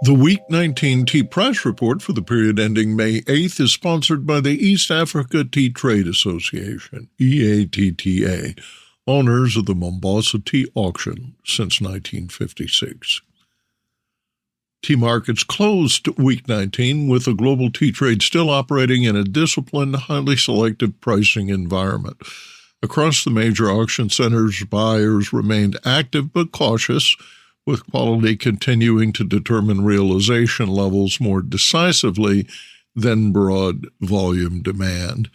The Week 19 Tea Price Report for the period ending May 8th is sponsored by the East Africa Tea Trade Association, EATTA, owners of the Mombasa Tea Auction since 1956. Tea markets closed Week 19 with the global tea trade still operating in a disciplined, highly selective pricing environment. Across the major auction centers, buyers remained active but cautious, with quality continuing to determine realization levels more decisively than broad volume demand.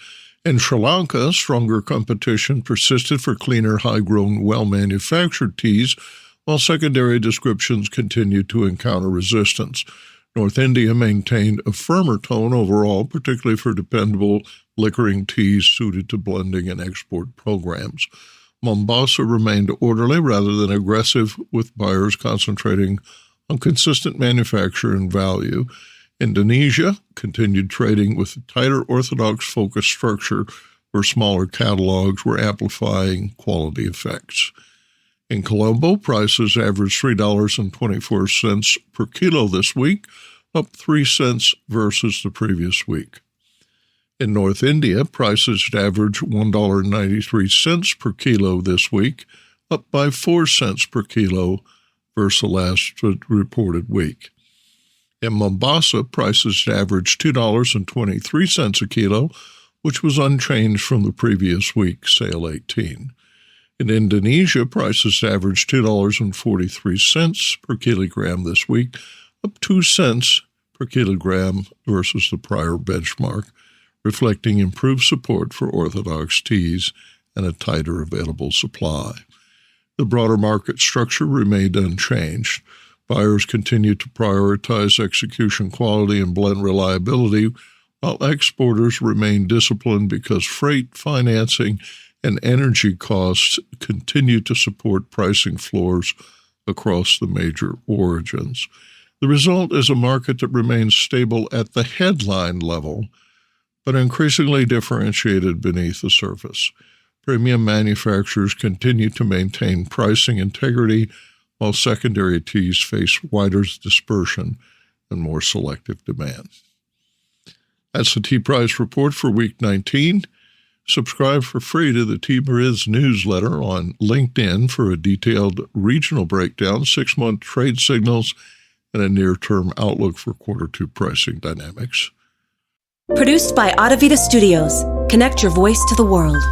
In Sri Lanka, stronger competition persisted for cleaner, high-grown, well-manufactured teas, while secondary descriptions continued to encounter resistance. North India maintained a firmer tone overall, particularly for dependable liquoring teas suited to blending and export programs. Mombasa remained orderly rather than aggressive, with buyers concentrating on consistent manufacture and value. Indonesia continued trading with a tighter orthodox-focused structure where smaller catalogs were amplifying quality effects. In Colombo, prices averaged $3.24 per kilo this week, up 3 cents versus the previous week. In North India, prices averaged $1.93 per kilo this week, up by 4 cents per kilo versus the last reported week. In Mombasa, prices averaged $2.23 a kilo, which was unchanged from the previous week, sale 18. In Indonesia, prices averaged $2.43 per kilogram this week, up 2 cents per kilogram versus the prior benchmark, reflecting improved support for orthodox teas and a tighter available supply. The broader market structure remained unchanged. Buyers continued to prioritize execution quality and blend reliability, while exporters remained disciplined because freight, financing, and energy costs continued to support pricing floors across the major origins. The result is a market that remains stable at the headline level, but increasingly differentiated beneath the surface. Premium manufacturers continue to maintain pricing integrity, while secondary teas face wider dispersion and more selective demand. That's the Tea Price Report for Week 19. Subscribe for free to the Tea Briz newsletter on LinkedIn for a detailed regional breakdown, 6-month trade signals, and a near-term outlook for Q2 pricing dynamics. Produced by Adavita Studios. Connect your voice to the world.